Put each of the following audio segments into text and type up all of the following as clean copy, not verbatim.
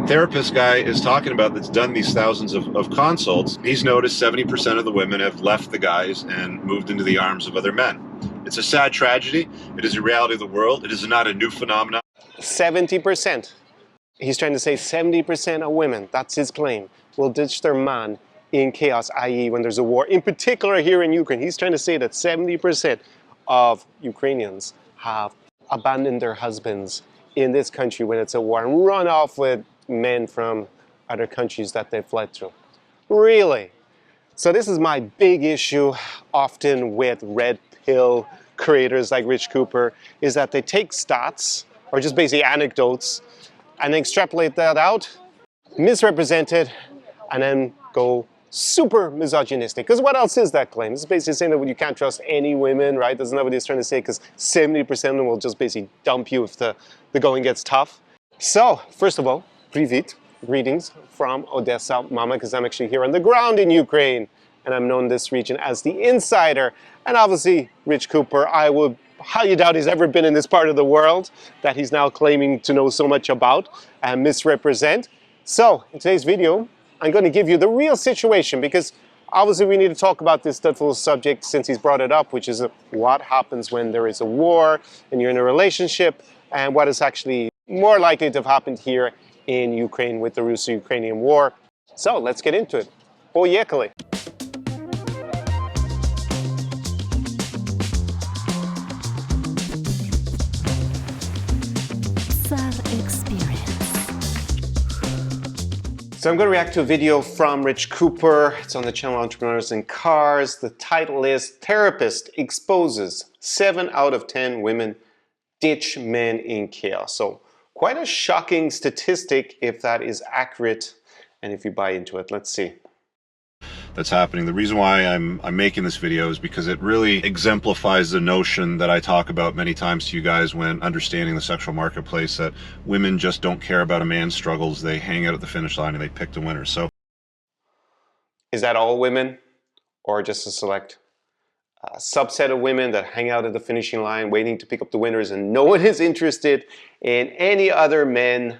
therapist guy is talking about that's done these thousands of consults, he's noticed 70% of the women have left the guys and moved into the arms of other men. It's a sad tragedy. It is a reality of the world. It is not a new phenomenon. 70%. He's trying to say 70% of women, that's his claim, will ditch their man in chaos, i.e. when there's a war. In particular here in Ukraine, he's trying to say that 70% of Ukrainians have abandoned their husbands in this country when it's a war and run off with men from other countries that they fled through. Really? So this is my big issue often with red pill creators like Rich Cooper, is that they take stats or just basically anecdotes and extrapolate that out, misrepresent it, and then go super misogynistic. Because what else is that claim? It's basically saying that you can't trust any women, right? That's not what he's trying to say, because 70% of them will just basically dump you if the going gets tough. So, first of all, Привет, greetings from Odessa, Mama, because I'm actually here on the ground in Ukraine, and I'm known in this region as the Insider. And obviously, Rich Cooper, I would highly doubt he's ever been in this part of the world that he's now claiming to know so much about and misrepresent. So, in today's video, I'm going to give you the real situation, because obviously we need to talk about this dreadful subject since he's brought it up, which is what happens when there is a war and you're in a relationship, and what is actually more likely to have happened here in Ukraine with the Russo-Ukrainian war. So let's get into it. Поехали! So I'm going to react to a video from Rich Cooper. It's on the channel Entrepreneurs in Cars. The title is Therapist Exposes 7 out of 10 Women Ditch Men in Chaos. So quite a shocking statistic if that is accurate and if you buy into it. Let's see. That's happening. The reason why I'm making this video is because it really exemplifies the notion that I talk about many times to you guys when understanding the sexual marketplace, that women just don't care about a man's struggles. They hang out at the finish line and they pick the winner. So is that all women, or just a select subset of women that hang out at the finishing line waiting to pick up the winners and no one is interested in any other men?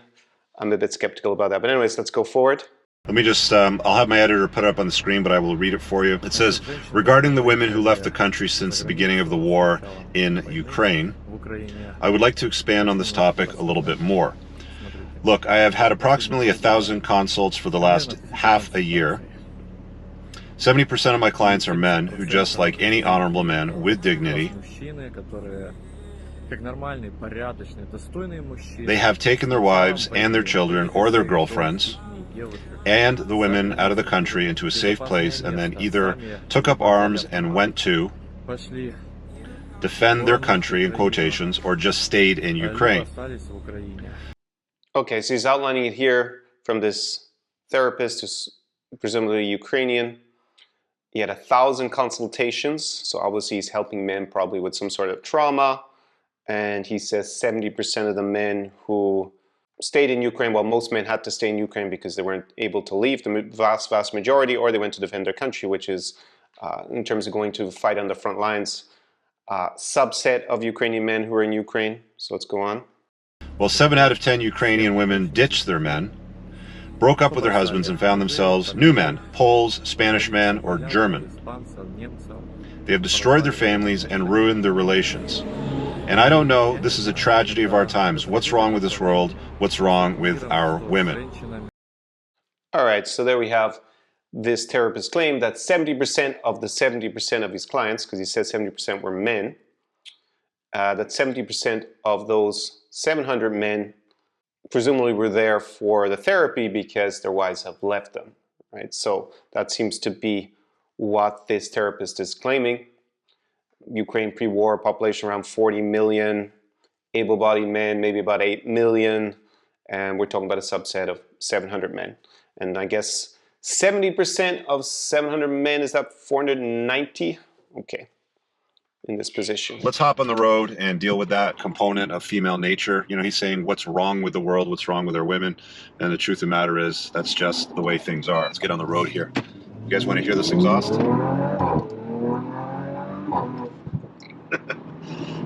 I'm a bit skeptical about that. But anyways, let's go forward. Let me just, I'll have my editor put it up on the screen, but I will read it for you. It says, regarding the women who left the country since the beginning of the war in Ukraine, I would like to expand on this topic a little bit more. Look, I have had approximately 1,000 consults for the last half a year. 70% of my clients are men who, just like any honorable man with dignity, they have taken their wives and their children or their girlfriends and the women out of the country into a safe place, and then either took up arms and went to defend their country, in quotations, or just stayed in Ukraine. Okay, so he's outlining it here from this therapist who's presumably Ukrainian. He had 1,000 consultations, so obviously he's helping men probably with some sort of trauma. And he says 70% of the men who stayed in Ukraine, well, most men had to stay in Ukraine because they weren't able to leave, the vast majority, or they went to defend their country, which is, in terms of going to fight on the front lines, subset of Ukrainian men who are in Ukraine. So let's go on. Well, 7 out of 10 Ukrainian women ditched their men, broke up with their husbands, and found themselves new men, Poles, Spanish men, or German. They have destroyed their families and ruined their relations. And I don't know, this is a tragedy of our times. What's wrong with this world? What's wrong with our women? All right, so there we have this therapist claim that 70% of the 70% of his clients, because he says 70% were men, that 70% of those 700 men presumably were there for the therapy because their wives have left them, right? So that seems to be what this therapist is claiming. Ukraine pre-war population around 40 million, able-bodied men maybe about 8 million, and we're talking about a subset of 700 men. And I guess 70% of 700 men, is that 490? Okay, in this position. Let's hop on the road and deal with that component of female nature. You know, he's saying what's wrong with the world, what's wrong with our women, and the truth of the matter is that's just the way things are. Let's get on the road here. You guys want to hear this exhaust?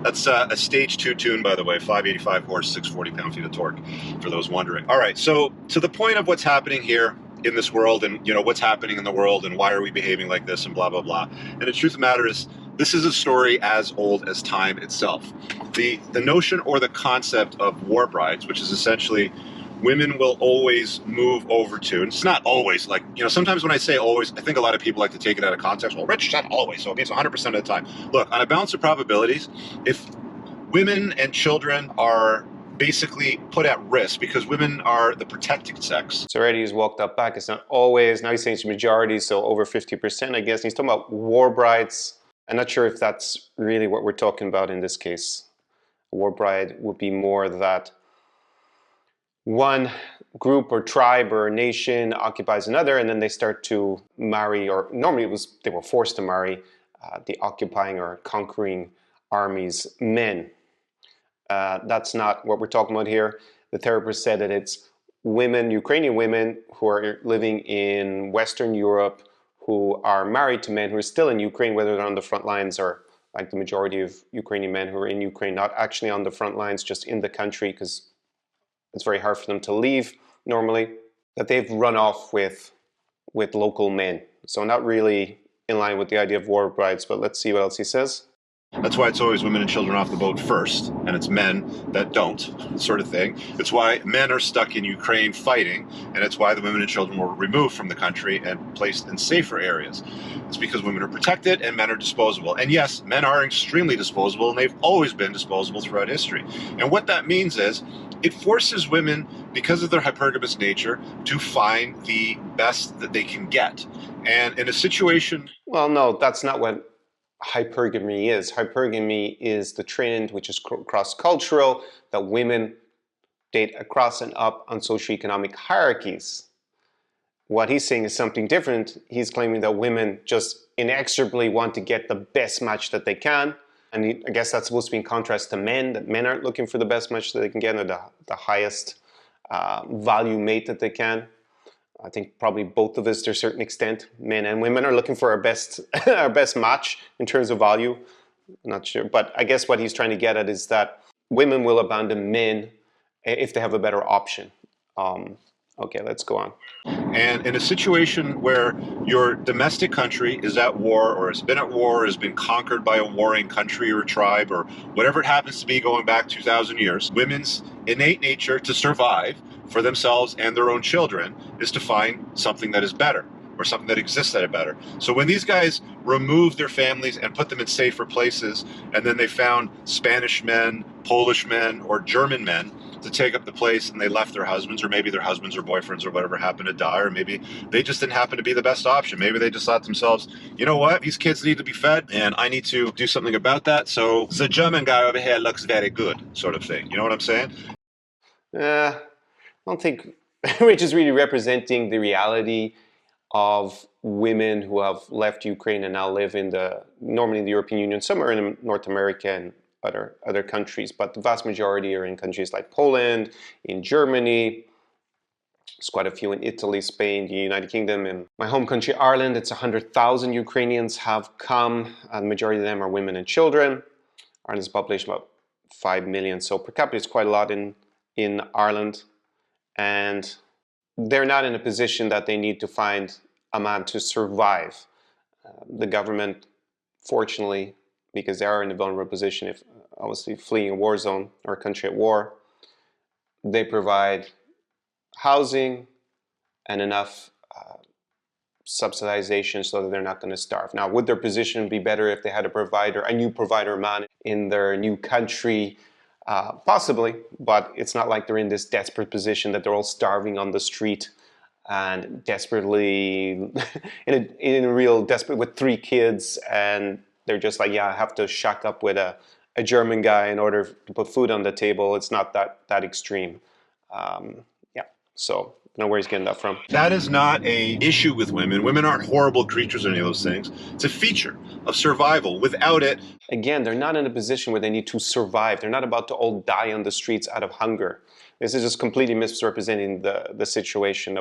That's a stage 2 tune, by the way, 585 horse, 640 pound-feet of torque, for those wondering. All right, so to the point of what's happening here in this world, and what's happening in the world, and why are we behaving like this, and blah blah blah. And the truth of the matter is, this is a story as old as time itself. The notion or the concept of war brides, which is essentially women will always move over to, and it's not always, like, sometimes when I say always, I think a lot of people like to take it out of context. Well, Rich said always, so it means 100% of the time. Look, on a balance of probabilities, if women and children are basically put at risk because women are the protected sex. So already he's walked up back. It's not always. Now he's saying it's majority, so over 50%, I guess. And he's talking about war brides. I'm not sure if that's really what we're talking about in this case. A war bride would be more that one group or tribe or nation occupies another, and then they start to marry, or normally they were forced to marry the occupying or conquering army's men. That's not what we're talking about here. The therapist said that it's women, Ukrainian women, who are living in Western Europe, who are married to men who are still in Ukraine, whether they're on the front lines or, like the majority of Ukrainian men who are in Ukraine, not actually on the front lines, just in the country, because it's very hard for them to leave normally, that they've run off with local men. So not really in line with the idea of war brides, but let's see what else he says. That's why it's always women and children off the boat first, and it's men that don't, sort of thing. It's why men are stuck in Ukraine fighting, and it's why the women and children were removed from the country and placed in safer areas. It's because women are protected and men are disposable. And yes, men are extremely disposable, and they've always been disposable throughout history. And what that means is, it forces women, because of their hypergamous nature, to find the best that they can get. And in a situation... Well, no, that's not what hypergamy is. Hypergamy is the trend, which is cross-cultural, that women date across and up on socioeconomic hierarchies. What he's saying is something different. He's claiming that women just inexorably want to get the best match that they can. And I guess that's supposed to be in contrast to men, that men aren't looking for the best match that they can get, or the highest value mate that they can. I think probably both of us, to a certain extent, men and women, are looking for our best our best match in terms of value. I'm not sure, but I guess what he's trying to get at is that women will abandon men if they have a better option. Okay, let's go on. And in a situation where your domestic country is at war, or has been at war, or has been conquered by a warring country or tribe, or whatever it happens to be going back 2,000 years, women's innate nature to survive for themselves and their own children is to find something that is better, or something that exists that is better. So when these guys removed their families and put them in safer places, and then they found Spanish men, Polish men, or German men to take up the place, and they left their husbands, or maybe their husbands or boyfriends or whatever happened to die, or maybe they just didn't happen to be the best option. Maybe they just thought to themselves, you know what, these kids need to be fed, and I need to do something about that, so the German guy over here looks very good, sort of thing. You know what I'm saying? I don't think Rich is really representing the reality of women who have left Ukraine and now live normally in the European Union. Some are in North America and other countries, but the vast majority are in countries like Poland, in Germany. There's quite a few in Italy, Spain, the United Kingdom. In my home country, Ireland, it's 100,000 Ukrainians have come, and the majority of them are women and children. Ireland's population about 5 million, so per capita it's quite a lot in Ireland. And they're not in a position that they need to find a man to survive. The government, fortunately, because they are in a vulnerable position, if obviously fleeing a war zone or a country at war, they provide housing and enough subsidization so that they're not going to starve. Now, would their position be better if they had a new provider man in their new country? Possibly, but it's not like they're in this desperate position that they're all starving on the street and desperately, in a real desperate, with 3 kids, and they're just like, yeah, I have to shack up with a German guy in order to put food on the table. It's not that extreme. Yeah, so I don't know where he's getting that from. That is not an issue with women. Women aren't horrible creatures or any of those things. It's a feature of survival. Without it... Again, they're not in a position where they need to survive. They're not about to all die on the streets out of hunger. This is just completely misrepresenting the situation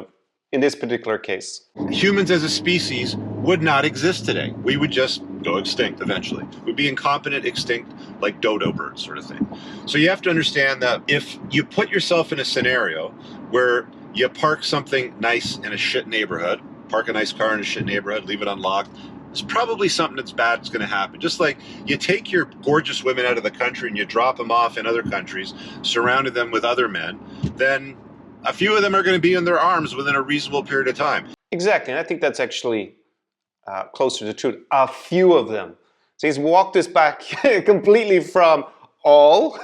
in this particular case. Humans as a species would not exist today. We would just go extinct eventually. We'd be incompetent, extinct, like dodo birds sort of thing. So you have to understand that if you put yourself in a scenario where you park something nice in a shit neighborhood, park a nice car in a shit neighborhood, leave it unlocked, there's probably something that's bad that's going to happen. Just like you take your gorgeous women out of the country and you drop them off in other countries, surrounded them with other men, then a few of them are going to be in their arms within a reasonable period of time. Exactly, and I think that's actually closer to the truth. A few of them. So he's walked us back completely from all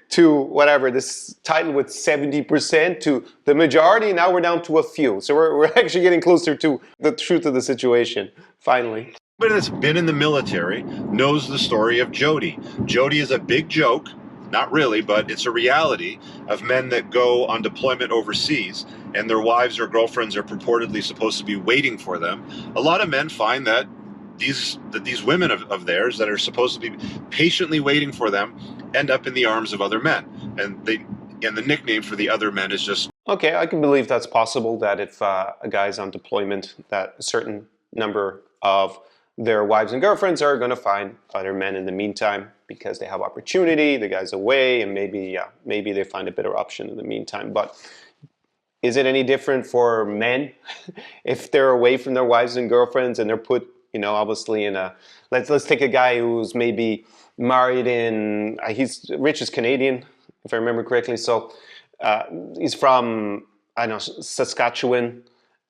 to whatever, this title with 70% to the majority, now we're down to a few. So we're actually getting closer to the truth of the situation, finally. But that's been in the military knows the story of Jody. Jody is a big joke, not really, but it's a reality of men that go on deployment overseas and their wives or girlfriends are purportedly supposed to be waiting for them. A lot of men find that these women of theirs that are supposed to be patiently waiting for them end up in the arms of other men. And the nickname for the other men is just... Okay, I can believe that's possible, that if a guy's on deployment, that a certain number of their wives and girlfriends are going to find other men in the meantime because they have opportunity, the guy's away, and maybe they find a better option in the meantime. But is it any different for men if they're away from their wives and girlfriends and they're put, obviously in a... Let's take a guy who's maybe married in... he's rich as Canadian, if I remember correctly. So he's from, I don't know, Saskatchewan,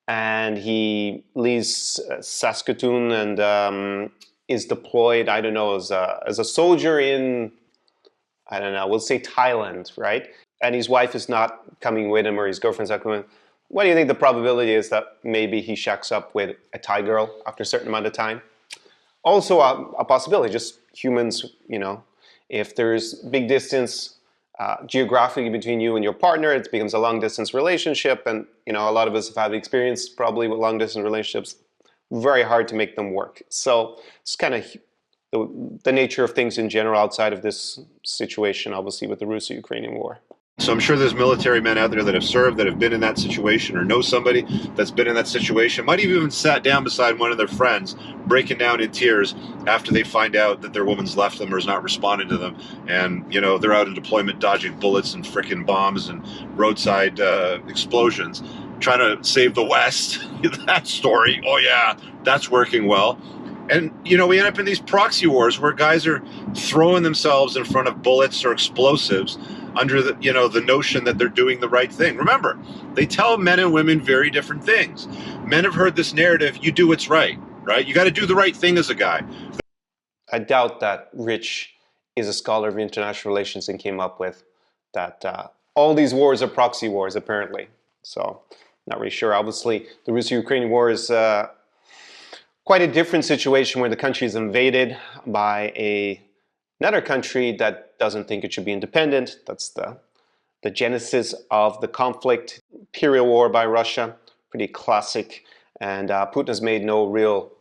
and he leaves Saskatoon and is deployed, I don't know, as a soldier in, I don't know, we'll say Thailand, right? And his wife is not coming with him, or his girlfriend's not coming with him. What do you think the probability is that maybe he shacks up with a Thai girl after a certain amount of time? Also a possibility, just humans, if there's big distance geographically between you and your partner, it becomes a long distance relationship, and a lot of us have had experience probably with long distance relationships. Very hard to make them work. So it's kind of the nature of things in general outside of this situation, obviously with the Russo-Ukrainian war. So I'm sure there's military men out there that have served, that have been in that situation, or know somebody that's been in that situation, might have even sat down beside one of their friends, breaking down in tears after they find out that their woman's left them or is not responding to them. And, they're out in deployment dodging bullets and frickin' bombs and roadside explosions, trying to save the West. That story, oh yeah, that's working well. And, we end up in these proxy wars where guys are throwing themselves in front of bullets or explosives under the notion that they're doing the right thing. Remember, they tell men and women very different things. Men have heard this narrative, you do what's right? You got to do the right thing as a guy. I doubt that Rich is a scholar of international relations and came up with that all these wars are proxy wars, apparently. So, not really sure. Obviously, the Russo-Ukrainian war is quite a different situation where the country is invaded by another country that doesn't think it should be independent. That's the genesis of the conflict. Imperial war by Russia, pretty classic. And Putin has made no real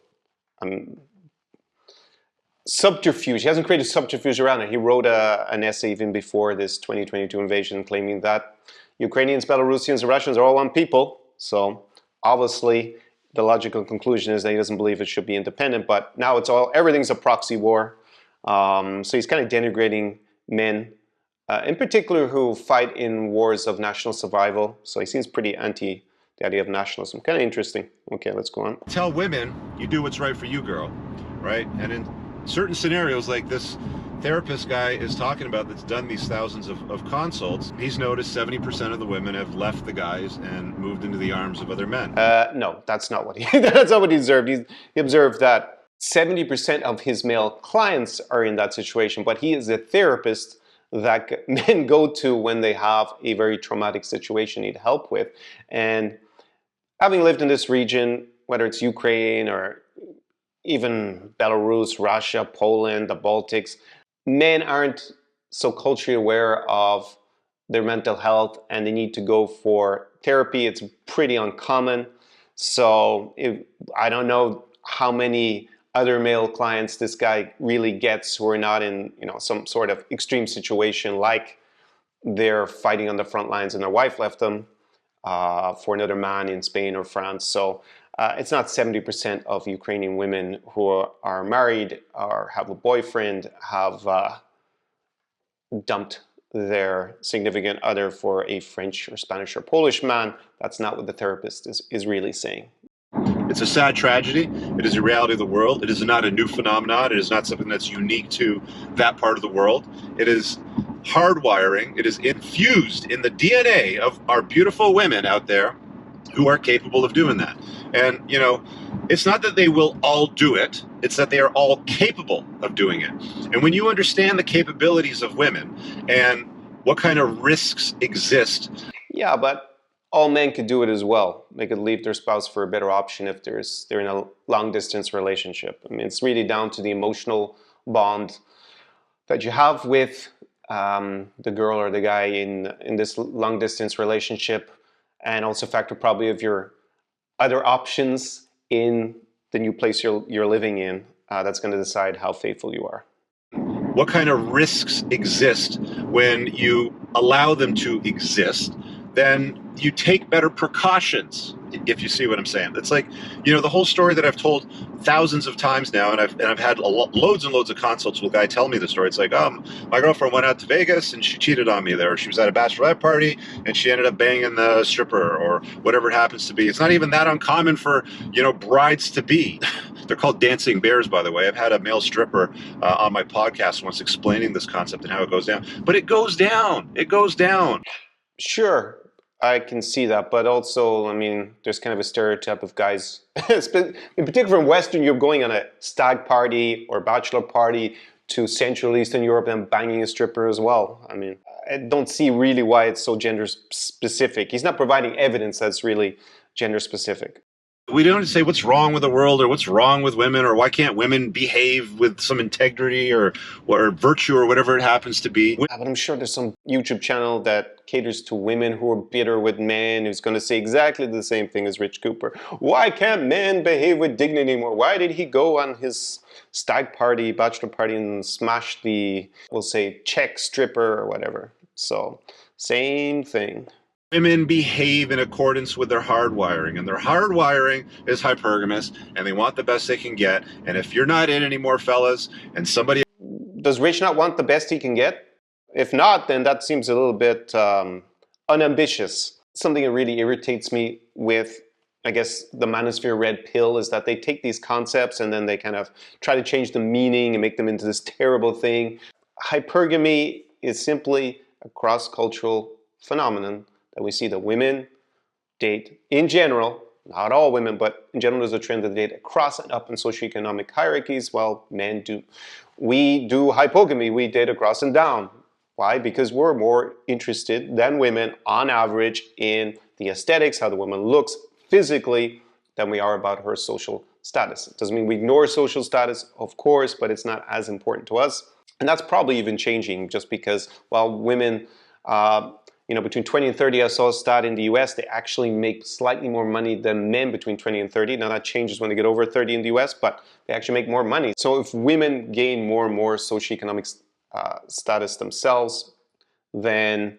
subterfuge. He hasn't created subterfuge around it. He wrote an essay even before this 2022 invasion claiming that Ukrainians, Belarusians, and Russians are all one people. So obviously the logical conclusion is that he doesn't believe it should be independent, but now everything's a proxy war. So he's kind of denigrating men, in particular who fight in wars of national survival. So he seems pretty anti the idea of nationalism. Kind of interesting. Okay, let's go on. Tell women, you do what's right for you, girl, right? And in certain scenarios like this therapist guy is talking about that's done these thousands of consults, he's noticed 70% of the women have left the guys and moved into the arms of other men. No, that's not what that's not what he observed. He observed that 70% of his male clients are in that situation, but he is a therapist that men go to when they have a very traumatic situation need help with. And having lived in this region, whether it's Ukraine or even Belarus, Russia, Poland, the Baltics, men aren't so culturally aware of their mental health and they need to go for therapy. It's pretty uncommon. So I don't know how many other male clients this guy really gets who are not in some sort of extreme situation like they're fighting on the front lines and their wife left them. for another man in Spain or France. So it's not 70% of Ukrainian women who are married or have a boyfriend have dumped their significant other for a French or Spanish or Polish man. That's not what the therapist is really saying. It's a sad tragedy. It is a reality of the world. It is not a new phenomenon. It is not something that's unique to that part of the world. It is hardwiring. It is infused in the DNA of our beautiful women out there who are capable of doing that. And, you know, it's not that they will all do it. It's that they are all capable of doing it. And when you understand the capabilities of women and what kind of risks exist. Yeah, but all men could do it as well. They could leave their spouse for a better option if they're in a long distance relationship. I mean, it's really down to the emotional bond that you have with the girl or the guy in this long distance relationship, and also factor probably of your other options in the new place you're living in. That's going to decide how faithful you are. What kind of risks exist when you allow them to exist? Then you take better precautions, if you see what I'm saying. It's like, you know, the whole story that I've told thousands of times now, and I've had loads and loads of consults with a guy tell me the story. It's like, my girlfriend went out to Vegas and she cheated on me there. She was at a bachelorette party and she ended up banging the stripper or whatever it happens to be. It's not even that uncommon for, you know, brides to be. They're called dancing bears, by the way. I've had a male stripper on my podcast once explaining this concept and how it goes down. But it goes down. It goes down. Sure, I can see that, but also, I mean, there's kind of a stereotype of guys, in particular in Western Europe, going on a stag party or bachelor party to Central Eastern Europe and banging a stripper as well. I mean, I don't see really why it's so gender specific. He's not providing evidence that's really gender specific. We don't say what's wrong with the world or what's wrong with women or why can't women behave with some integrity or virtue or whatever it happens to be. But I'm sure there's some YouTube channel that caters to women who are bitter with men who's going to say exactly the same thing as Rich Cooper. Why can't men behave with dignity anymore? Why did he go on his stag party, bachelor party and smash the, we'll say, Czech stripper or whatever? So, same thing. Women behave in accordance with their hardwiring, and their hardwiring is hypergamous, and they want the best they can get. And if you're not in anymore, fellas, and somebody... Does Rich not want the best he can get? If not, then that seems a little bit unambitious. Something that really irritates me with, I guess, the Manosphere Red Pill is that they take these concepts and then they kind of try to change the meaning and make them into this terrible thing. Hypergamy is simply a cross-cultural phenomenon that we see that women date in general, not all women, but in general there's a trend that they date across and up in socioeconomic hierarchies, while men do. We do hypogamy, we date across and down. Why? Because we're more interested than women on average in the aesthetics, how the woman looks physically, than we are about her social status. It doesn't mean we ignore social status, of course, but it's not as important to us. And that's probably even changing just because while women, you know, between 20 and 30, I saw a stat in the US, they actually make slightly more money than men between 20 and 30. Now that changes when they get over 30 in the US, but they actually make more money. So if women gain more and more socioeconomic status themselves, then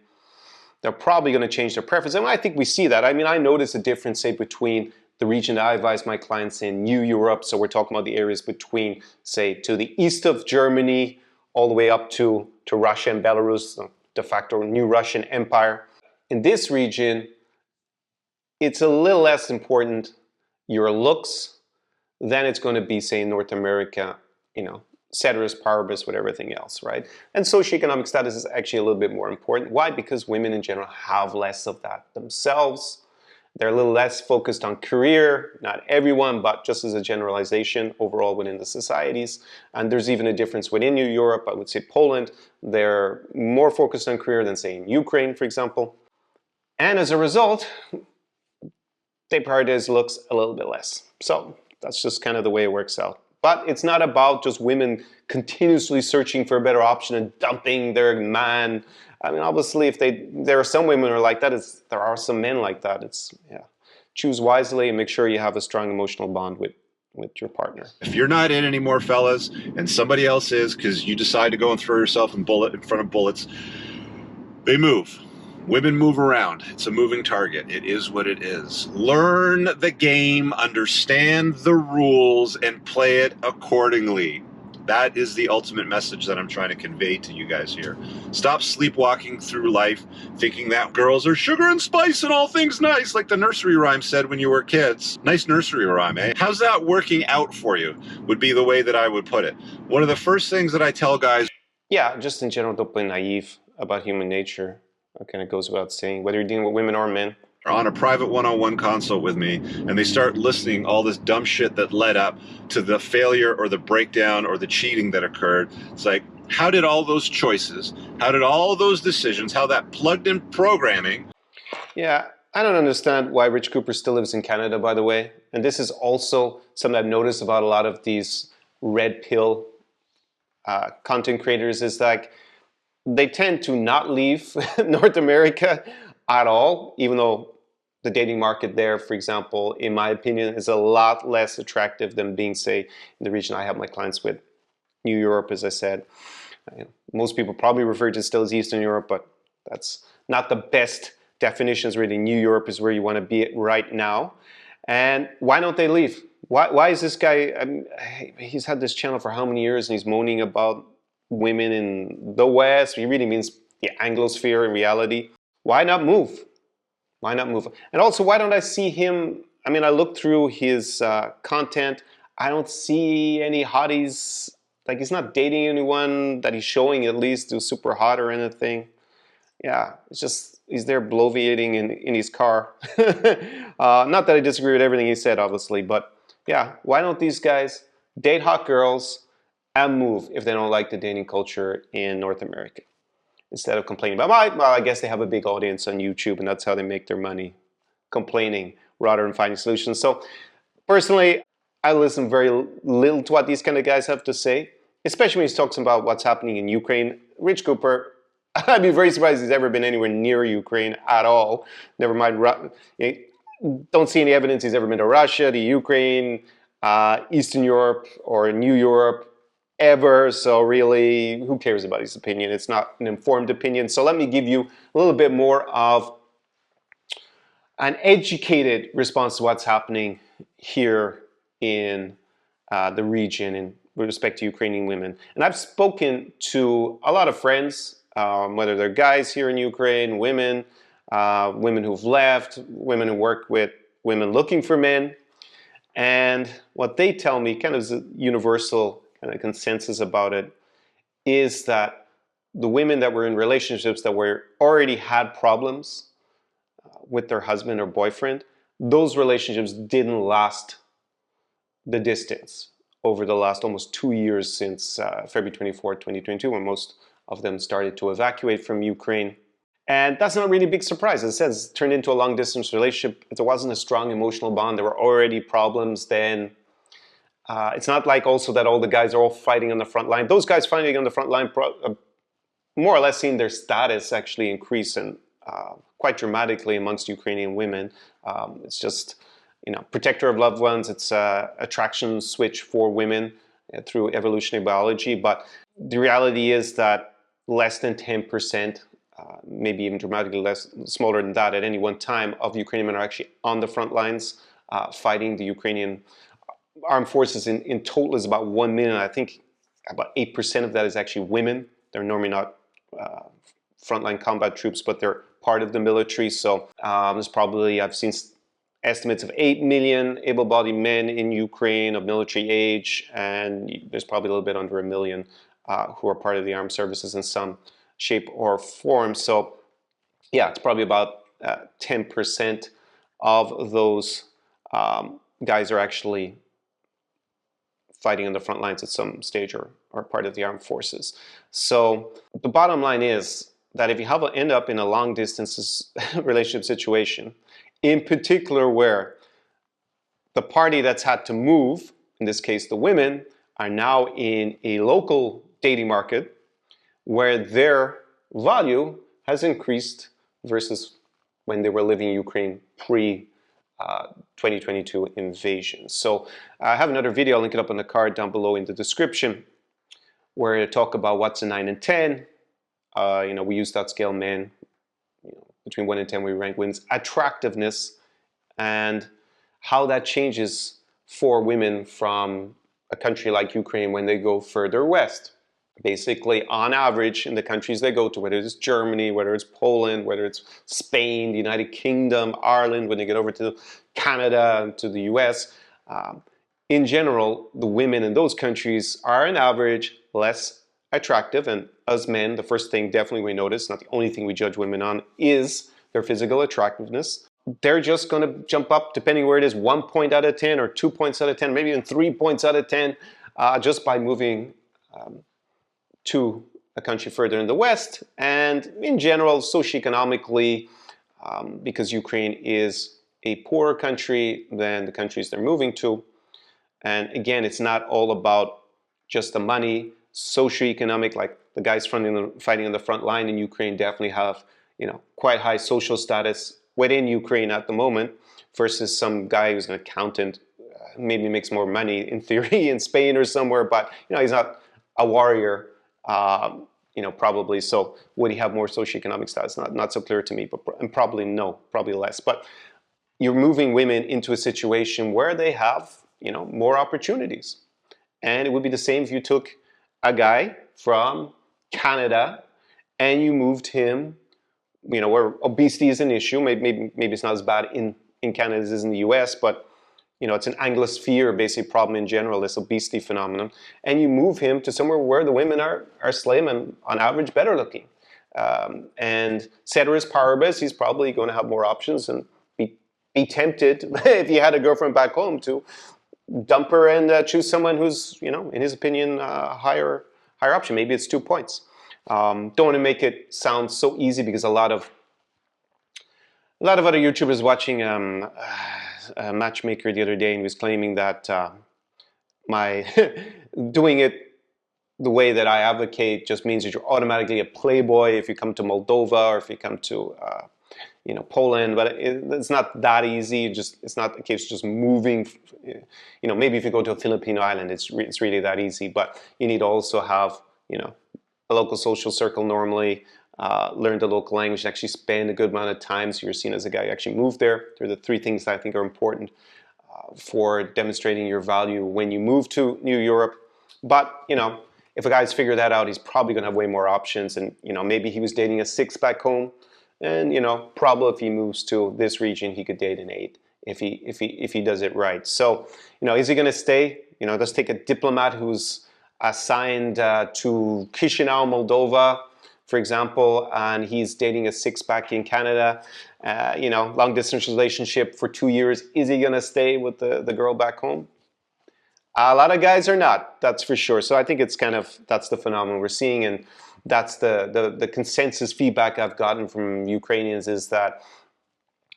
they're probably going to change their preference. And I think we see that. I mean, I notice a difference, say, between the region that I advise my clients in, New Europe. So we're talking about the areas between, say, to the east of Germany, all the way up to Russia and Belarus, de facto new Russian Empire. In this region, it's a little less important your looks than it's going to be, say, in North America, you know, ceteris paribus with everything else, right? And socioeconomic status is actually a little bit more important. Why? Because women in general have less of that themselves. They're a little less focused on career, not everyone, but just as a generalization overall within the societies. And there's even a difference within Europe. I would say Poland, they're more focused on career than, say, in Ukraine, for example. And as a result, they prioritize looks a little bit less. So that's just kind of the way it works out. But it's not about just women continuously searching for a better option and dumping their man. I mean, obviously, if there are some women who are like that, there are some men like that. Choose wisely and make sure you have a strong emotional bond with your partner. If you're not in anymore, fellas, and somebody else is because you decide to go and throw yourself in front of bullets, they move. Women move around. It's a moving target. It is what it is. Learn the game, understand the rules, and play it accordingly. That is the ultimate message that I'm trying to convey to you guys here. Stop sleepwalking through life thinking that girls are sugar and spice and all things nice, like the nursery rhyme said when you were kids. Nice nursery rhyme, eh? How's that working out for you, would be the way that I would put it. One of the first things that I tell guys... Yeah, just in general, don't be naive about human nature. That kind of goes without saying, whether you're dealing with women or men. On a private one-on-one consult with me, and they start listing all this dumb shit that led up to the failure or the breakdown or the cheating that occurred. It's like, how did all those choices, how did all those decisions, how that plugged in programming... Yeah, I don't understand why Rich Cooper still lives in Canada, by the way. And this is also something I've noticed about a lot of these red pill content creators, is like they tend to not leave North America at all, even though the dating market there, for example, in my opinion, is a lot less attractive than being, say, in the region I have my clients with, New Europe, as I said. Most people probably refer to it still as Eastern Europe, but that's not the best definitions, really. New Europe is where you want to be right now. And why don't they leave? Why is this guy, he's had this channel for how many years, and he's moaning about women in the West. He really means the Anglosphere in reality. Why not move? Why not move? And also, why don't I see him? I mean, I looked through his content. I don't see any hotties. Like, he's not dating anyone that he's showing at least who's super hot or anything. Yeah, it's just, he's there bloviating in his car. Not that I disagree with everything he said, obviously, but yeah, why don't these guys date hot girls and move if they don't like the dating culture in North America? Instead of complaining about, well, I guess they have a big audience on YouTube and that's how they make their money, complaining rather than finding solutions. So personally, I listen very little to what these kind of guys have to say, especially when he talks about what's happening in Ukraine. Rich Cooper, I'd be very surprised he's ever been anywhere near Ukraine at all. Never mind, don't see any evidence he's ever been to Russia, to Ukraine, Eastern Europe, or New Europe, ever. So really, who cares about his opinion? It's not an informed opinion. So let me give you a little bit more of an educated response to what's happening here in the region and with respect to Ukrainian women. And I've spoken to a lot of friends, whether they're guys here in Ukraine, women, women who've left, women who work with women looking for men. And what they tell me, kind of is a universal kind of consensus about it, is that the women that were in relationships that were already had problems with their husband or boyfriend, those relationships didn't last the distance over the last almost 2 years since February 24, 2022, when most of them started to evacuate from Ukraine. And that's not really a big surprise. As I said, it's turned into a long-distance relationship. If there wasn't a strong emotional bond, there were already problems then. It's not like also that all the guys are all fighting on the front line. Those guys fighting on the front line more or less seen their status actually increase and quite dramatically amongst Ukrainian women. It's just, protector of loved ones. It's attraction switch for women through evolutionary biology. But the reality is that less than 10%, maybe even dramatically smaller than that at any one time, of Ukrainian men are actually on the front lines fighting. The Ukrainian armed forces in total is about 1 million. I think about 8% of that is actually women. They're normally not frontline combat troops, but they're part of the military. So there's probably, I've seen estimates of 8 million able-bodied men in Ukraine of military age, and there's probably a little bit under 1 million who are part of the armed services in some shape or form. So yeah, it's probably about 10% of those guys are actually fighting on the front lines at some stage or part of the armed forces. So the bottom line is that if you end up in a long distance relationship situation, in particular where the party that's had to move, in this case the women, are now in a local dating market where their value has increased versus when they were living in Ukraine pre-2022 invasion. So I have another video, I'll link it up on the card down below in the description, where I talk about what's a 9 and 10. We use that scale, men between 1 and 10, we rank women's attractiveness and how that changes for women from a country like Ukraine when they go further west. Basically, on average, in the countries they go to, whether it's Germany, whether it's Poland, whether it's Spain, the United Kingdom, Ireland, when they get over to Canada, to the US, in general, the women in those countries are on average less attractive. And as men, the first thing definitely we notice, not the only thing we judge women on, is their physical attractiveness. They're just going to jump up, depending where it is, 1 point out of 10 or 2 points out of 10, maybe even 3 points out of 10, just by moving to a country further in the West. And in general, socioeconomically, because Ukraine is a poorer country than the countries they're moving to. And again, it's not all about just the money. Socioeconomic, like the guys fighting on the front line in Ukraine definitely have, quite high social status within Ukraine at the moment, versus some guy who's an accountant, maybe makes more money in theory in Spain or somewhere, but he's not a warrior. Probably. So would he have more socioeconomic status? Not so clear to me, but and probably no, probably less. But you're moving women into a situation where they have, more opportunities. And it would be the same if you took a guy from Canada and you moved him, where obesity is an issue. Maybe it's not as bad in Canada as it is in the US, but it's an Anglosphere basic problem in general, this obesity phenomenon. And you move him to somewhere where the women are slim and on average better looking. And ceteris paribus, he's probably going to have more options and be tempted, if he had a girlfriend back home, to dump her and choose someone who's, in his opinion, higher option. Maybe it's 2 points. Don't want to make it sound so easy, because a lot of other YouTubers watching a matchmaker the other day, and he was claiming that my doing it the way that I advocate just means that you're automatically a playboy if you come to Moldova or if you come to Poland. But it's not that easy. It's not the case just moving. Maybe if you go to a Filipino island, it's really that easy. But you need to also have a local social circle normally. Learn the local language, and actually spend a good amount of time so you're seen as a guy who actually moved there. They're the 3 things that I think are important for demonstrating your value when you move to New Europe. But, if a guy's figured that out, he's probably going to have way more options. And, maybe he was dating a 6 back home. And, probably if he moves to this region, he could date an 8 if he does it right. So, is he going to stay? Let's take a diplomat who's assigned to Chisinau, Moldova, for example, and he's dating a 6-pack in Canada, long distance relationship for 2 years. Is he gonna stay with the girl back home? A lot of guys are not, that's for sure. So I think it's that's the phenomenon we're seeing, and that's the consensus feedback I've gotten from Ukrainians, is that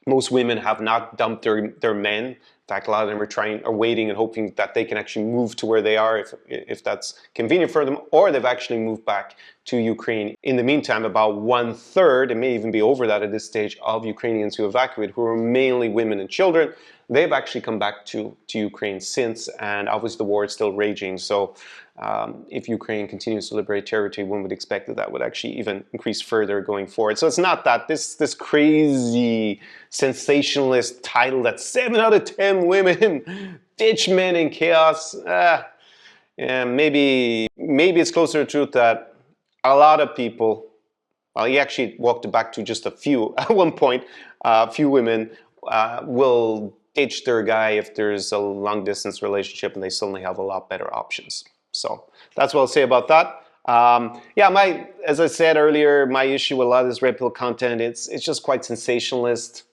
most women have not dumped their men. In fact, a lot of them are waiting and hoping that they can actually move to where they are if that's convenient for them, or they've actually moved back to Ukraine. In the meantime, about 1/3, it may even be over that at this stage, of Ukrainians who evacuated, who are mainly women and children, they've actually come back to Ukraine since, and obviously the war is still raging. So if Ukraine continues to liberate territory, one would expect that would actually even increase further going forward. So it's not that this crazy sensationalist title that 7 out of 10 women ditch men in chaos. Maybe it's closer to the truth that a lot of people, well, he actually walked it back to just a few at one point, a few women will ditch their guy if there's a long distance relationship and they suddenly have a lot better options. So that's what I'll say about that. As I said earlier, my issue with a lot of this red pill content, it's just quite sensationalist,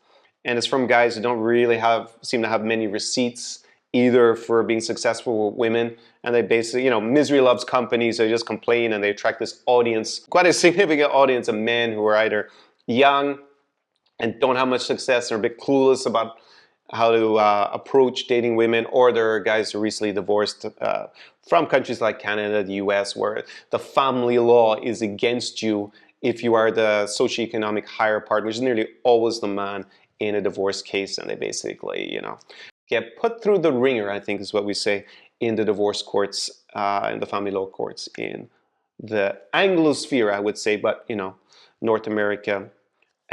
and it's from guys who don't really seem to have many receipts either for being successful with women, and they basically, misery loves company, so they just complain and they attract this audience, quite a significant audience of men who are either young and don't have much success or a bit clueless about how to approach dating women, or there are guys who recently divorced from countries like Canada, the US, where the family law is against you if you are the socioeconomic higher part, which is nearly always the man in a divorce case, and they basically, get put through the ringer, I think is what we say, in the divorce courts, in the family law courts in the Anglosphere, I would say, but, North America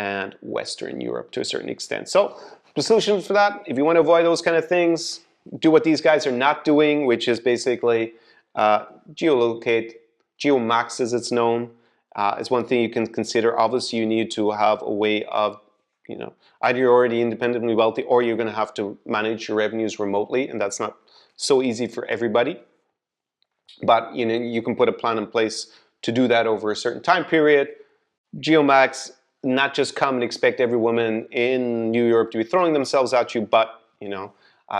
and Western Europe to a certain extent. So the solution for that, if you want to avoid those kind of things, do what these guys are not doing, which is basically geolocate. GeoMax, as it's known, is one thing you can consider. Obviously, you need to have a way of, either you're already independently wealthy or you're going to have to manage your revenues remotely, and that's not so easy for everybody. But you can put a plan in place to do that over a certain time period. GeoMax, not just come and expect every woman in New York to be throwing themselves at you, but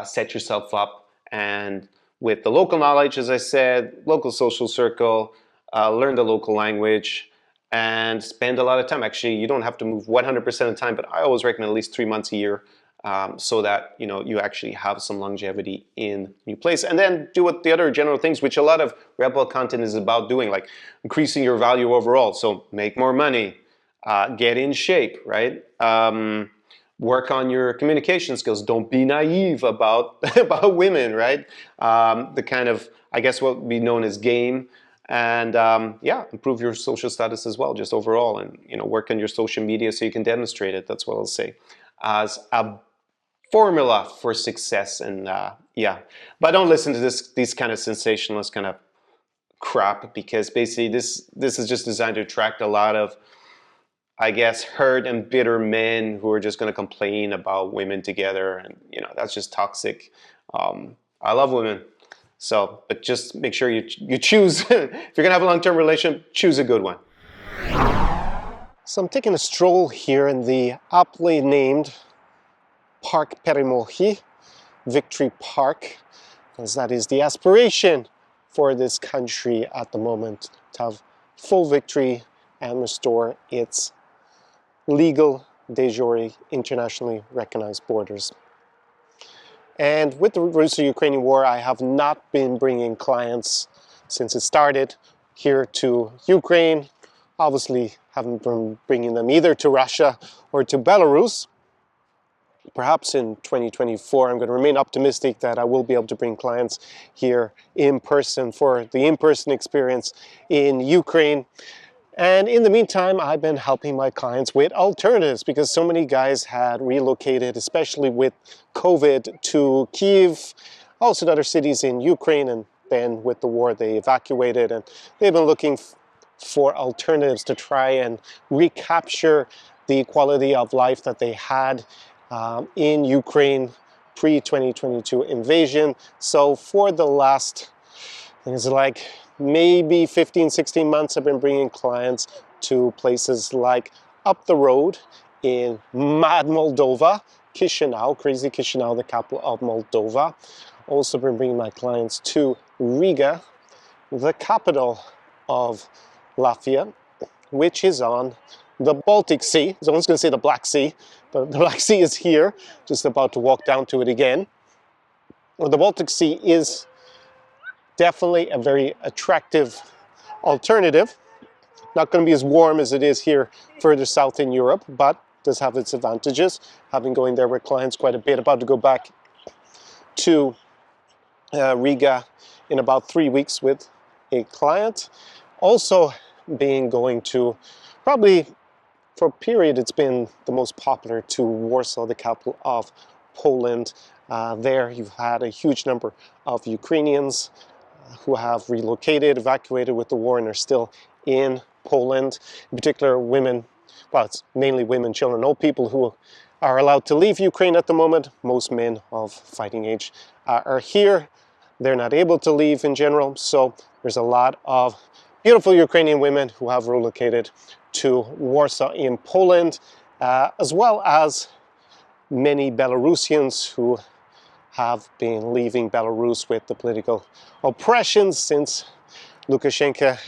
set yourself up, and with the local knowledge, as I said, local social circle, learn the local language, and spend a lot of time. Actually, you don't have to move 100% of the time, but I always recommend at least 3 months a year, so that you actually have some longevity in new place. And then do what the other general things, which a lot of Rebel content is about doing, like increasing your value overall. So make more money, get in shape, right? Work on your communication skills. Don't be naive about women, right? The kind of, I guess, what would be known as game. And improve your social status as well, just overall, and work on your social media so you can demonstrate it. That's what I'll say as a formula for success. And but don't listen to these kind of sensationalist kind of crap, because basically this is just designed to attract a lot of, I guess, hurt and bitter men who are just going to complain about women together, and that's just toxic. I love women. So, but just make sure you choose, if you're going to have a long-term relationship, choose a good one. So I'm taking a stroll here in the aptly named Parc Périmohy, Victory Park, as that is the aspiration for this country at the moment, to have full victory and restore its legal, de jure, internationally recognized borders. And with the Russo-Ukrainian war, I have not been bringing clients since it started here to Ukraine. Obviously, haven't been bringing them either to Russia or to Belarus. Perhaps in 2024, I'm going to remain optimistic that I will be able to bring clients here in person for the in-person experience in Ukraine. And in the meantime, I've been helping my clients with alternatives, because so many guys had relocated, especially with COVID, to Kyiv, also to other cities in Ukraine, and then with the war they evacuated, and they've been looking for alternatives to try and recapture the quality of life that they had in Ukraine pre-2022 invasion. So for the last, I think it's like maybe 15, 16 months, I've been bringing clients to places like up the road in Mad Moldova, Chisinau, crazy Chisinau, the capital of Moldova. Also been bringing my clients to Riga, the capital of Latvia, which is on the Baltic Sea. So I was going to say the Black Sea, but the Black Sea is here, just about to walk down to it again. Well, the Baltic Sea is definitely a very attractive alternative. Not going to be as warm as it is here further south in Europe, but does have its advantages. Having going there with clients quite a bit, about to go back to Riga in about 3 weeks with a client. Also going to, probably for a period, it's been the most popular, to Warsaw, the capital of Poland. There you've had a huge number of Ukrainians who have relocated, evacuated with the war, and are still in Poland. In particular, women, well, it's mainly women, children, old people who are allowed to leave Ukraine at the moment. Most men of fighting age are here. They're not able to leave in general, so there's a lot of beautiful Ukrainian women who have relocated to Warsaw in Poland, as well as many Belarusians who have been leaving Belarus with the political oppression since Lukashenko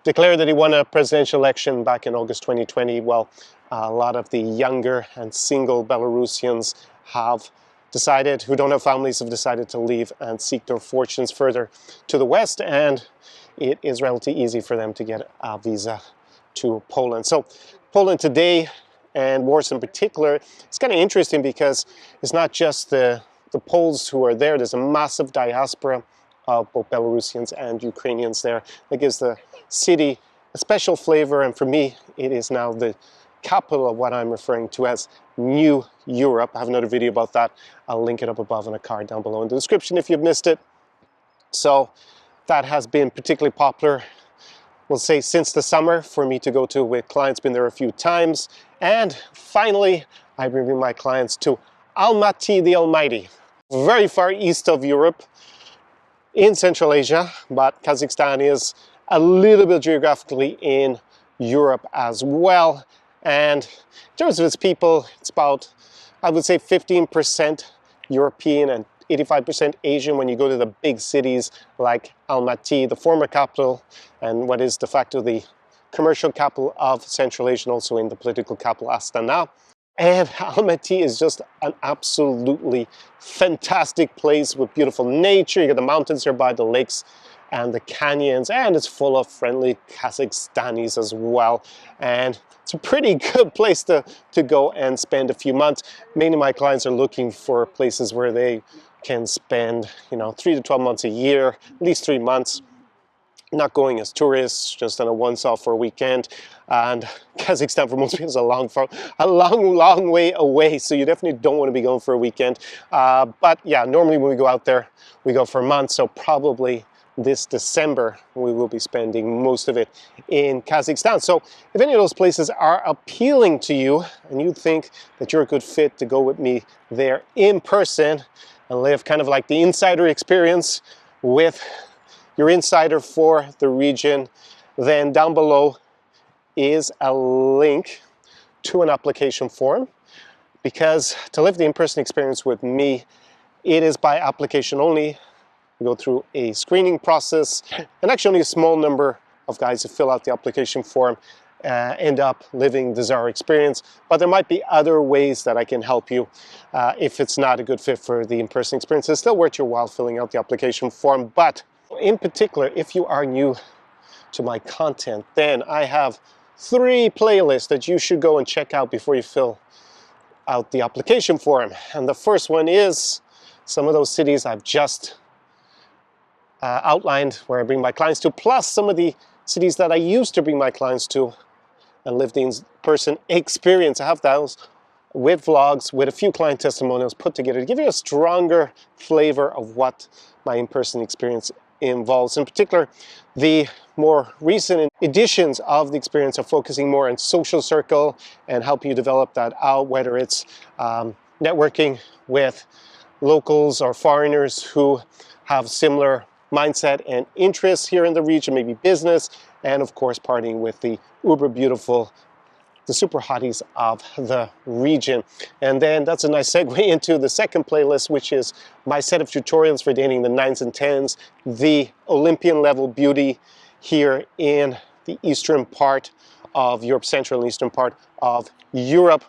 declared that he won a presidential election back in August 2020. Well, a lot of the younger and single Belarusians have decided, who don't have families, have decided to leave and seek their fortunes further to the West, and it is relatively easy for them to get a visa to Poland. So Poland today, and Warsaw in particular, it's kind of interesting because it's not just the Poles who are there. There's a massive diaspora of both Belarusians and Ukrainians there that gives the city a special flavor, and for me it is now the capital of what I'm referring to as New Europe. I have another video about that. I'll link it up above in a card down below in the description if you've missed it. So that has been particularly popular, we'll say, since the summer for me to go to with clients. Been there a few times. And finally, I bring my clients to Almaty the Almighty, very far east of Europe in Central Asia, but Kazakhstan is a little bit geographically in Europe as well. And in terms of its people, it's about, I would say, 15% European and 85% Asian when you go to the big cities like Almaty, the former capital, and what is de facto the commercial capital of Central Asia, and also in the political capital Astana. And Almaty is just an absolutely fantastic place with beautiful nature. You got the mountains nearby, the lakes and the canyons, and it's full of friendly Kazakhstanis as well. And it's a pretty good place to go and spend a few months. Many of my clients are looking for places where they can spend, 3 to 12 months a year, at least 3 months. Not going as tourists, just on a once-off for a weekend. And Kazakhstan for most people is a long way away, so you definitely don't want to be going for a weekend. But yeah, normally when we go out there, we go for months, so probably this December we will be spending most of it in Kazakhstan. So if any of those places are appealing to you and you think that you're a good fit to go with me there in person and live kind of like the insider experience with your insider for the region, then down below is a link to an application form, because to live the in-person experience with me, it is by application only. We go through a screening process, and actually only a small number of guys who fill out the application form end up living the Zara experience. But there might be other ways that I can help you if it's not a good fit for the in-person experience. It's still worth your while filling out the application form. But in particular, if you are new to my content, then I have 3 playlists that you should go and check out before you fill out the application form. And the first one is some of those cities I've just outlined where I bring my clients to, plus some of the cities that I used to bring my clients to and live the in-person experience. I have those with vlogs, with a few client testimonials put together to give you a stronger flavor of what my in-person experience involves. In particular, the more recent editions of the experience are focusing more on social circle and help you develop that out, whether it's networking with locals or foreigners who have similar mindset and interests here in the region, maybe business, and of course partying with the uber beautiful, the super hotties of the region. And then that's a nice segue into the second playlist, which is my set of tutorials for dating the 9s and 10s, the Olympian level beauty here in the eastern part of Europe, central and eastern part of Europe.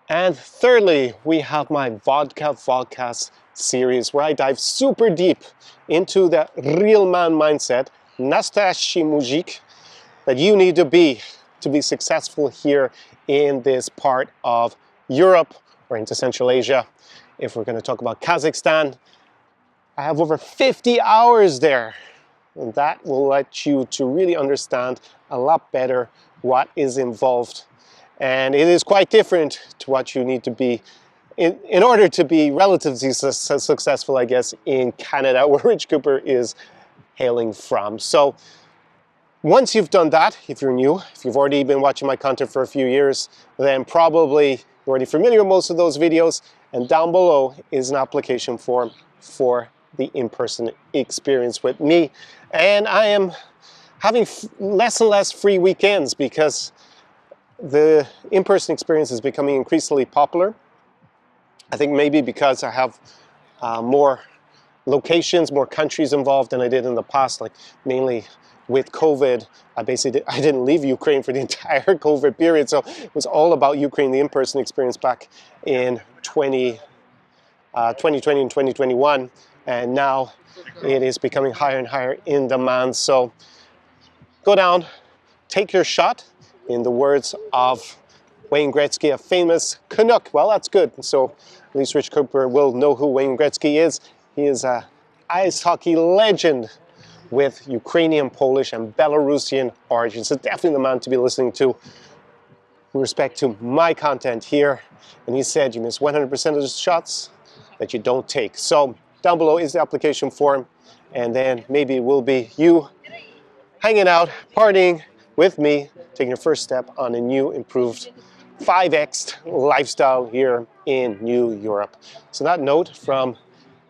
And thirdly, we have my Vodka Vodcast series where I dive super deep into the real man mindset, nastoящий mujik, that you need to be successful here in this part of Europe or into Central Asia. If we're going to talk about Kazakhstan, I have over 50 hours there. And that will let you to really understand a lot better what is involved. And it is quite different to what you need to be in order to be relatively successful, I guess, in Canada, where Rich Cooper is hailing from. So once you've done that, if you're new, if you've already been watching my content for a few years, then probably you're already familiar with most of those videos. And down below is an application form for the in-person experience with me. And I am having less and less free weekends because the in-person experience is becoming increasingly popular. I think maybe because I have more locations, more countries involved than I did in the past, like mainly with COVID. I didn't leave Ukraine for the entire COVID period, so it was all about Ukraine, the in-person experience back in 2020 and 2021, and now it is becoming higher and higher in demand. So go down, take your shot, in the words of Wayne Gretzky, a famous Canuck. Well, that's good. So at least Rich Cooper will know who Wayne Gretzky is. He is an ice hockey legend with Ukrainian, Polish, and Belarusian origins. So definitely the man to be listening to. respect to my content here. And he said you miss 100% of the shots that you don't take. So down below is the application form, and then maybe it will be you hanging out, partying with me, taking your first step on a new, improved 5x lifestyle here in New Europe. So that note from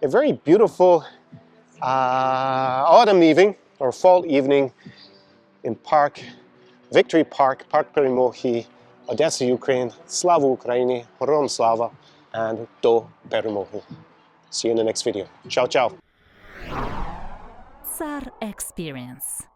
a very beautiful autumn evening or fall evening in Victory Park, Park Peremoghi, Odessa, Ukraine. Slava Ukraini, Rom Slava, and Do Peremoghi. See you in the next video. Ciao, ciao. SAR Experience.